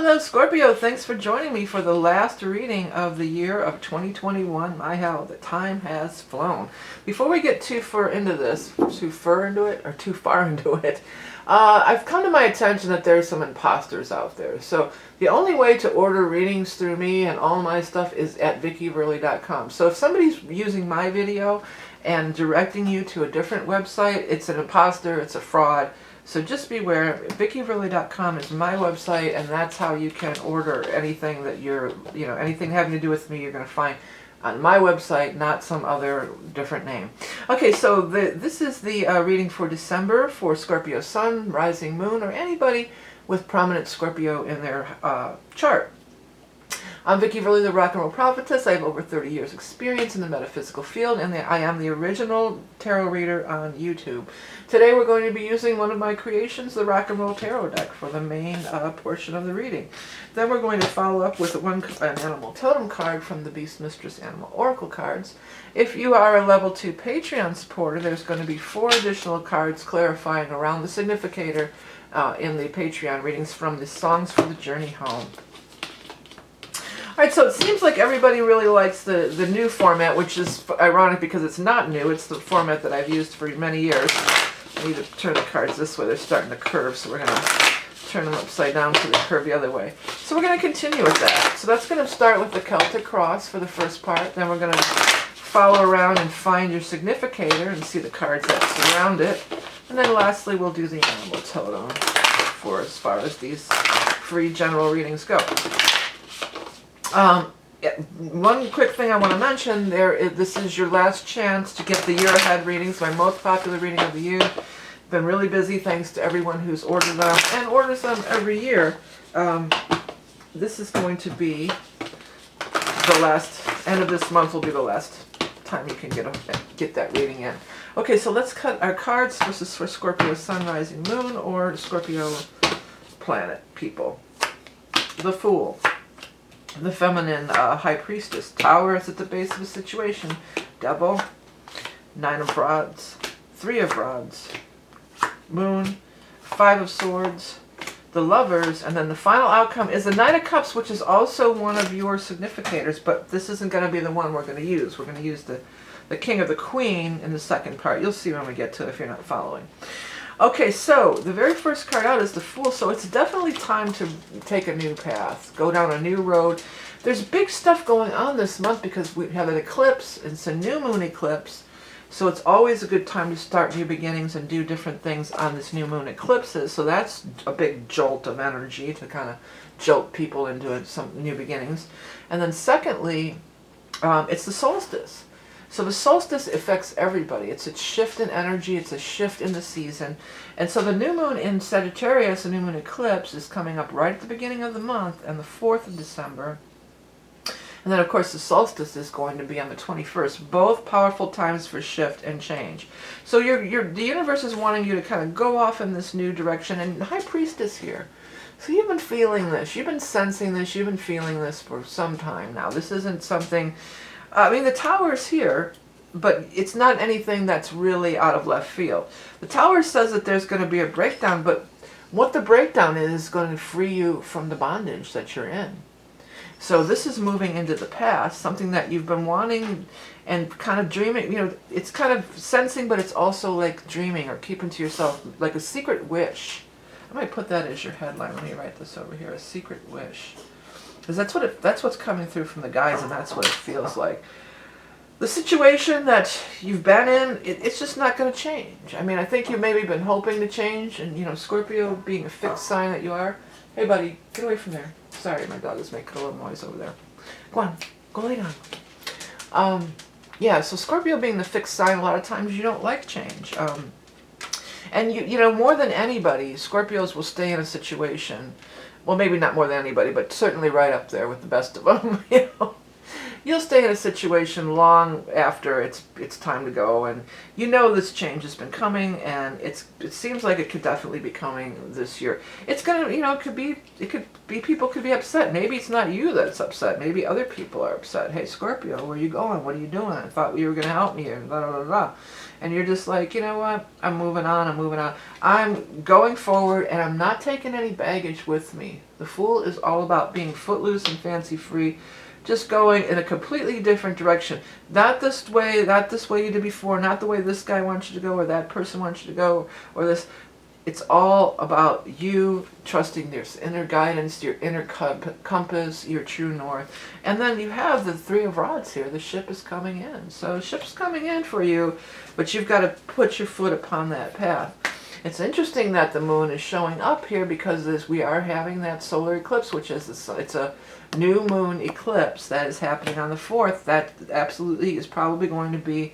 Hello Scorpio, thanks for joining me for the last reading of the year of 2021. My hell, the time has flown. Before we get too far into it, I've come to my attention that there's some imposters out there. So the only way to order readings through me and all my stuff is at vickieverlie.com. So if somebody's using my video and directing you to a different website, it's an imposter, it's a fraud. So just beware. vickieverlie.com is my website, and that's how you can order anything that anything having to do with me, you're going to find on my website, not some other different name. Okay, so this is the reading for December for Scorpio Sun, Rising Moon, or anybody with prominent Scorpio in their chart. I'm Vickie Verlie, the rock and roll prophetess. I have over 30 years experience in the metaphysical field, and I am the original tarot reader on YouTube. Today we're going to be using one of my creations, the rock and roll tarot deck, for the main portion of the reading. Then we're going to follow up with an animal totem card from the Beast Mistress Animal Oracle cards. If you are a level 2 Patreon supporter, there's going to be 4 additional cards clarifying around the significator in the Patreon readings from the Songs for the Journey Home. Alright, so it seems like everybody really likes the new format, which is ironic because it's not new. It's the format that I've used for many years. I need to turn the cards this way. They're starting to curve, so we're going to turn them upside down so they curve the other way. So we're going to continue with that. So that's going to start with the Celtic Cross for the first part. Then we're going to follow around and find your significator and see the cards that surround it. And then lastly, we'll do the animal totem for as far as these free general readings go. One quick thing I want to mention, this is your last chance to get the year ahead readings, my most popular reading of the year. Been really busy thanks to everyone who's ordered them and orders them every year. This is going to be the last, end of this month will be the last time you can get that reading in. Okay, so let's cut our cards. This is for Scorpio Sun, Rising Moon, or Scorpio Planet people. The Fool. The feminine High Priestess. Tower is at the base of the situation. Devil. 9 of Rods. 3 of Rods. Moon. 5 of Swords. The Lovers. And then the final outcome is the Knight of Cups, which is also one of your significators, but this isn't going to be the one we're going to use. We're going to use the King or the Queen in the second part. You'll see when we get to it if you're not following. Okay, so the very first card out is the Fool, so it's definitely time to take a new path, go down a new road. There's big stuff going on this month because we have an eclipse. It's a new moon eclipse, so it's always a good time to start new beginnings and do different things on this new moon eclipses. So that's a big jolt of energy to kind of jolt people into some new beginnings. And then secondly, it's the solstice. So the solstice affects everybody. It's a shift in energy. It's a shift in the season. And so the new moon in Sagittarius, the new moon eclipse, is coming up right at the beginning of the month and the 4th of December. And then, of course, the solstice is going to be on the 21st. Both powerful times for shift and change. So the universe is wanting you to kind of go off in this new direction. And High Priestess here. So you've been feeling this. You've been sensing this. You've been feeling this for some time now. This isn't something... I mean, the Tower is here, but it's not anything that's really out of left field. The Tower says that there's going to be a breakdown, but what the breakdown is going to free you from the bondage that you're in. So this is moving into the past, something that you've been wanting and kind of dreaming. You know, it's kind of sensing, but it's also like dreaming or keeping to yourself, like a secret wish. I might put that as your headline. Let me write this over here, a secret wish. Because that's what's coming through from the guys, and that's what it feels like. The situation that you've been in, it's just not going to change. I mean, I think you've maybe been hoping to change, and, you know, Scorpio being a fixed sign that you are. Hey, buddy, get away from there. Sorry, my dog is making a little noise over there. Go on, go lay down. Yeah, so Scorpio being the fixed sign, a lot of times you don't like change. And, you know, more than anybody, Scorpios will stay in a situation. Well, maybe not more than anybody, but certainly right up there with the best of them. you'll stay in a situation long after it's time to go, and you know this change has been coming, and it seems like it could definitely be coming this year. It's gonna, you know, it could be people could be upset. Maybe it's not you that's upset. Maybe other people are upset. Hey, Scorpio, where are you going? What are you doing? I thought you were gonna help me here. Blah blah blah blah. And you're just like, you know what? I'm moving on. I'm moving on. I'm going forward, and I'm not taking any baggage with me. The Fool is all about being footloose and fancy free, just going in a completely different direction. Not this way you did before. Not the way this guy wants you to go, or that person wants you to go, or this. It's all about you trusting this inner guidance, your inner compass, your true north. And then you have the Three of Rods here. The ship is coming in. So the ship's coming in for you, but you've got to put your foot upon that path. It's interesting that the moon is showing up here because we are having that solar eclipse, which is it's a new moon eclipse that is happening on the 4th. That absolutely is probably going to be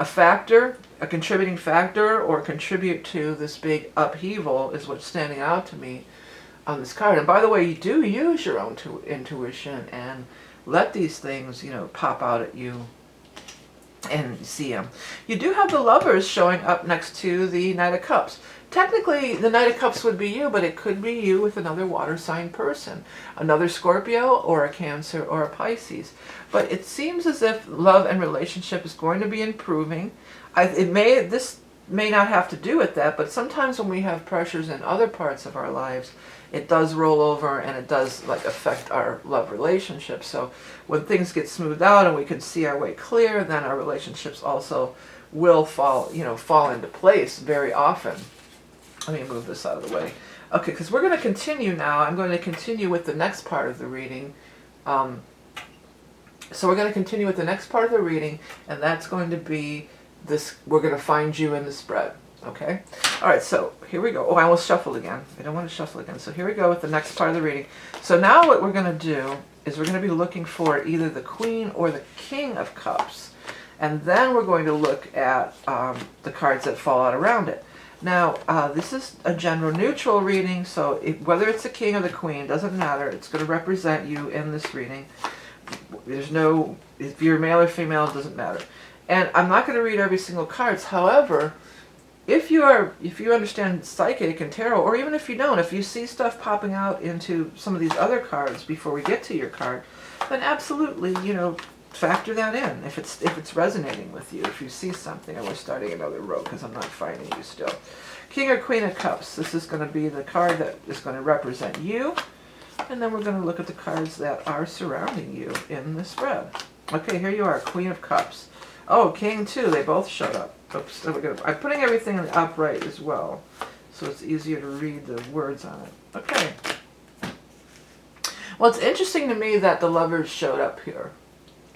a factor, a contributing factor, or contribute to this big upheaval is what's standing out to me on this card. And by the way, you do use your own intuition and let these things, you know, pop out at you and see them. You do have the Lovers showing up next to the Knight of Cups. Technically, the Knight of Cups would be you, but it could be you with another water sign person. Another Scorpio or a Cancer or a Pisces. But it seems as if love and relationship is going to be improving. This may not have to do with that, but sometimes when we have pressures in other parts of our lives, it does roll over and it does like affect our love relationship. So when things get smoothed out and we can see our way clear, then our relationships also will fall into place very often. Let me move this out of the way. Okay, because we're going to continue now. I'm going to continue with the next part of the reading. So we're going to continue with the next part of the reading, and that's going to be this. We're going to find you in the spread. Okay? All right, so here we go. Oh, I almost shuffled again. I don't want to shuffle again. So here we go with the next part of the reading. So now what we're going to do is we're going to be looking for either the Queen or the King of Cups. And then we're going to look at the cards that fall out around it. Now, this is a general neutral reading, so whether it's the King or the Queen, doesn't matter. It's going to represent you in this reading. There's no, if you're male or female, it doesn't matter. And I'm not going to read every single card. However, if you understand psychic and tarot, or even if you don't, if you see stuff popping out into some of these other cards before we get to your card, then absolutely, you know, factor that in if it's resonating with you. If you see something, and we're starting another row because I'm not finding you still. King or Queen of Cups. This is going to be the card that is going to represent you, and then we're going to look at the cards that are surrounding you in the spread. Okay, here you are, Queen of Cups. Oh, King too. They both showed up. Oops. I'm putting everything upright as well, so it's easier to read the words on it. Okay. Well, it's interesting to me that the Lovers showed up here.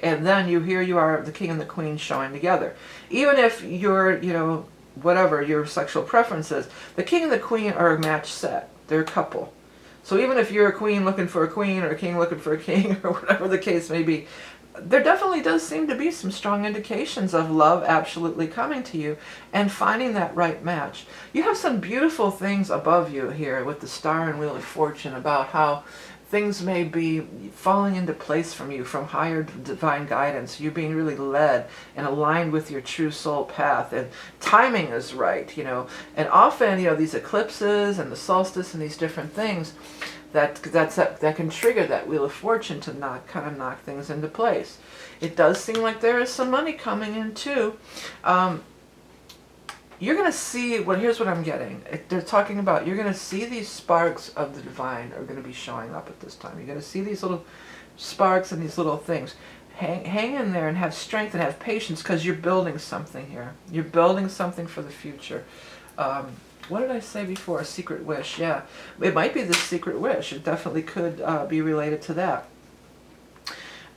And then here you are, the King and the Queen showing together. Even if you're, you know, whatever your sexual preference is, the King and the Queen are a match set. They're a couple. So even if you're a queen looking for a queen, or a king looking for a king, or whatever the case may be, there definitely does seem to be some strong indications of love absolutely coming to you and finding that right match. You have some beautiful things above you here with the Star and Wheel of Fortune about how things may be falling into place from you, from higher divine guidance. You're being really led and aligned with your true soul path, and timing is right, you know. And often, you know, these eclipses and the solstice and these different things that can trigger that Wheel of Fortune to kind of knock things into place. It does seem like there is some money coming in too. You're going to see, well, here's what I'm getting. They're talking about, you're going to see these sparks of the divine are going to be showing up at this time. You're going to see these little sparks and these little things. Hang in there and have strength and have patience, because you're building something here. You're building something for the future. What did I say before? A secret wish. Yeah, it might be this secret wish. It definitely could be related to that.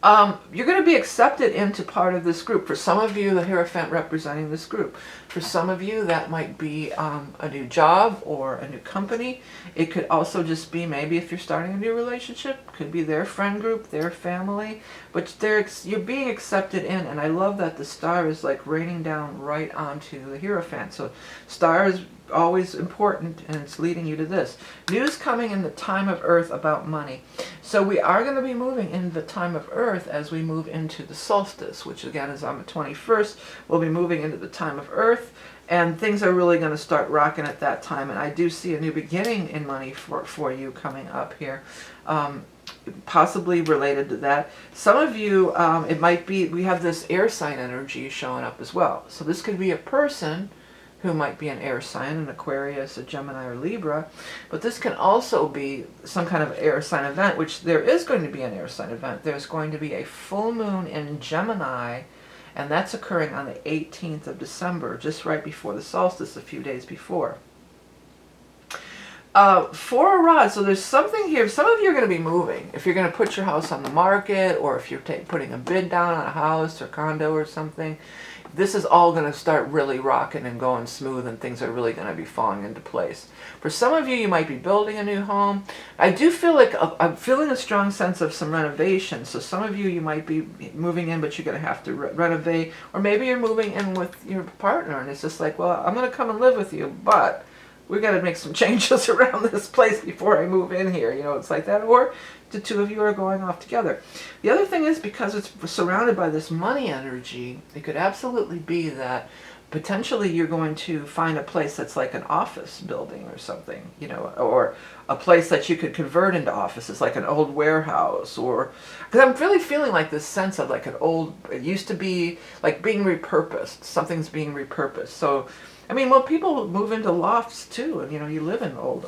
You're going to be accepted into part of this group. For some of you, the Hierophant representing this group. For some of you, that might be a new job or a new company. It could also just be maybe if you're starting a new relationship, could be their friend group, their family. But you're being accepted in, and I love that the Star is like raining down right onto the Hierophant. So Star is always important, and it's leading you to this. News coming in the time of Earth about money. So we are going to be moving in the time of Earth as we move into the solstice, which again is on the 21st. We'll be moving into the time of Earth, and things are really going to start rocking at that time. And I do see a new beginning in money for you coming up here. Possibly related to that. Some of you, it might be, we have this air sign energy showing up as well. So this could be a person who might be an air sign, an Aquarius, a Gemini, or Libra. But this can also be some kind of air sign event, which there is going to be an air sign event. There's going to be a full moon in Gemini, and that's occurring on the 18th of December, just right before the solstice, a few days before. For a rod, so there's something here. Some of you are going to be moving. If you're going to put your house on the market, or if you're putting a bid down on a house or condo or something, this is all going to start really rocking and going smooth, and things are really going to be falling into place. For some of you, you might be building a new home. I do feel like I'm feeling a strong sense of some renovation. So some of you, you might be moving in, but you're going to have to renovate. Or maybe you're moving in with your partner, and it's just like, well, I'm going to come and live with you, but we got to make some changes around this place before I move in here. You know, it's like that. Or the two of you are going off together. The other thing is, because it's surrounded by this money energy, it could absolutely be that potentially you're going to find a place that's like an office building or something, you know, or a place that you could convert into offices, like an old warehouse, or, because I'm really feeling like this sense of like an old, it used to be like being repurposed, something's being repurposed. So I mean, well, people move into lofts too, and you know, you live in old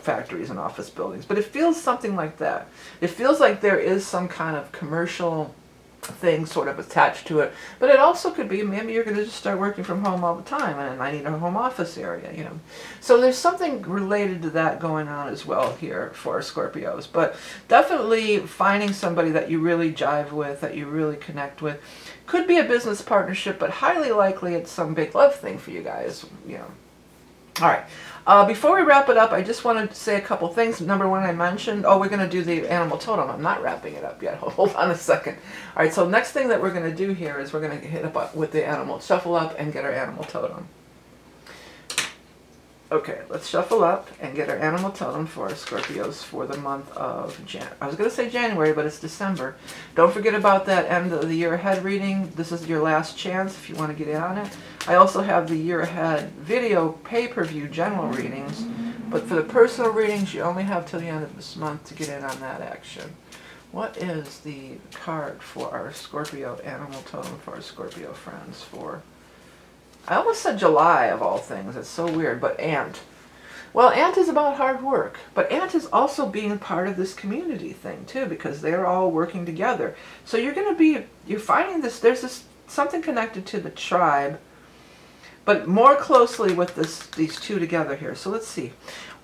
factories and office buildings, but it feels something like that. It feels like there is some kind of commercial thing sort of attached to it, but it also could be maybe you're going to just start working from home all the time, and I need a home office area, you know. So there's something related to that going on as well here for Scorpios, but definitely finding somebody that you really jive with, that you really connect with. Could be a business partnership, but highly likely it's some big love thing for you guys, you know. All right. Before we wrap it up, I just wanted to say a couple things. Number one, I mentioned, we're going to do the animal totem. I'm not wrapping it up yet. Hold on a second. All right, so next thing that we're going to do here is we're going to hit up with the animal, shuffle up and get our animal totem. Okay, let's shuffle up and get our animal totem for our Scorpios for the month of I was going to say January, but it's December. Don't forget about that end of the year ahead reading. This is your last chance if you want to get in on it. I also have the year ahead video pay-per-view general readings, but for the personal readings, you only have till the end of this month to get in on that action. What is the card for our Scorpio animal totem for our Scorpio friends for? I almost said July of all things. It's so weird, but Ant. Well, Ant is about hard work, but Ant is also being part of this community thing too, because they're all working together. So you're finding this, there's this something connected to the tribe, but more closely with these two together here. So let's see.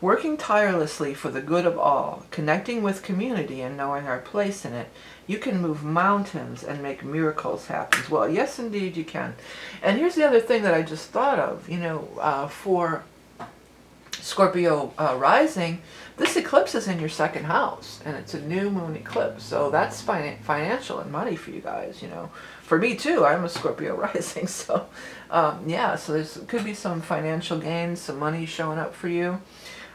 Working tirelessly for the good of all, connecting with community and knowing our place in it, you can move mountains and make miracles happen. Well, yes, indeed you can. And here's the other thing that I just thought of, you know, for Scorpio rising, this eclipse is in your second house, and it's a new moon eclipse. So that's financial and money for you guys, you know. For me too, I'm a Scorpio rising, so yeah, so there could be some financial gains, some money showing up for you.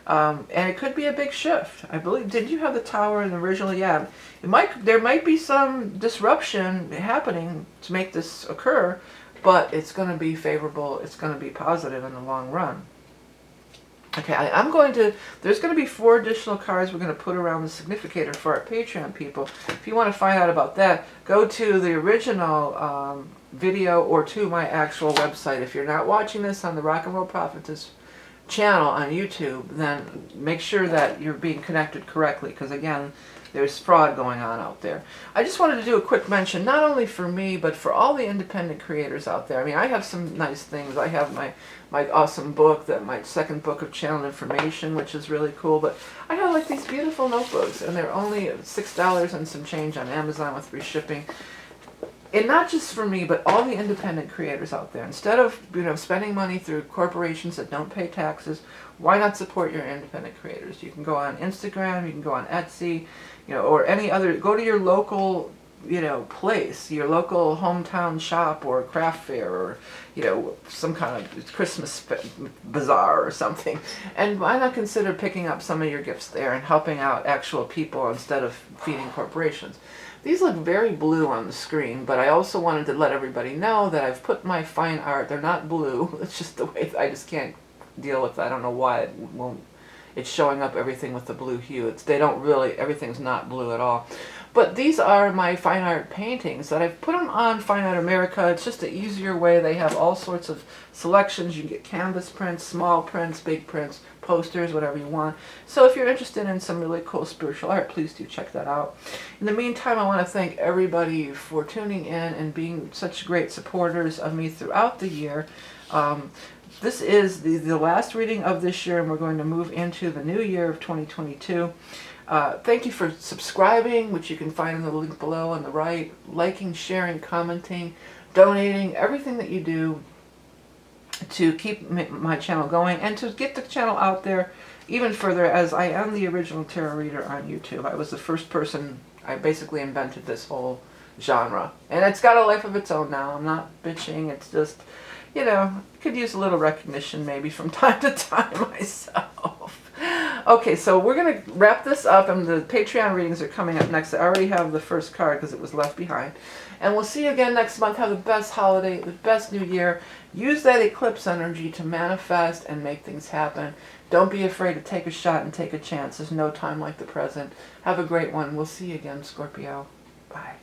And it could be a big shift. I believe, did you have the tower in the original? Yeah, there might be some disruption happening to make this occur, but it's going to be favorable. It's going to be positive in the long run. Okay, there's going to be 4 additional cards we're going to put around the significator for our Patreon people. If you want to find out about that, go to the original video or to my actual website. If you're not watching this on the Rock and Roll Prophetess channel on YouTube, then make sure that you're being connected correctly, because again, there's fraud going on out there. I just wanted to do a quick mention, not only for me, but for all the independent creators out there. I mean, I have some nice things. I have my awesome book, my second book of channel information, which is really cool, but I have like these beautiful notebooks, and they're only $6 and some change on Amazon with free shipping. And not just for me, but all the independent creators out there. Instead of spending money through corporations that don't pay taxes, why not support your independent creators? You can go on Instagram, you can go on Etsy, or any other. Go to your local you know, place, your local hometown shop or craft fair, or, you know, some kind of Christmas bazaar or something. And why not consider picking up some of your gifts there and helping out actual people instead of feeding corporations? These look very blue on the screen, but I also wanted to let everybody know that I've put my fine art, they're not blue, it's just the way, I just can't deal with it. I don't know why it won't, it's showing up everything with the blue hue. They don't really, everything's not blue at all. But these are my fine art paintings that I've put them on Fine Art America. It's just an easier way. They have all sorts of selections. You can get canvas prints, small prints, big prints, posters, whatever you want. So if you're interested in some really cool spiritual art, please do check that out. In the meantime, I want to thank everybody for tuning in and being such great supporters of me throughout the year. This is the last reading of this year, and we're going to move into the new year of 2022. Thank you for subscribing, which you can find in the link below on the right, liking, sharing, commenting, donating, everything that you do to keep my channel going and to get the channel out there even further, as I am the original tarot reader on YouTube. I was the first person, I basically invented this whole genre. And it's got a life of its own now. I'm not bitching, it's just, you know, could use a little recognition maybe from time to time myself. Okay, so we're going to wrap this up, and the Patreon readings are coming up next. I already have the first card because it was left behind. And we'll see you again next month. Have the best holiday, the best new year. Use that eclipse energy to manifest and make things happen. Don't be afraid to take a shot and take a chance. There's no time like the present. Have a great one. We'll see you again, Scorpio. Bye.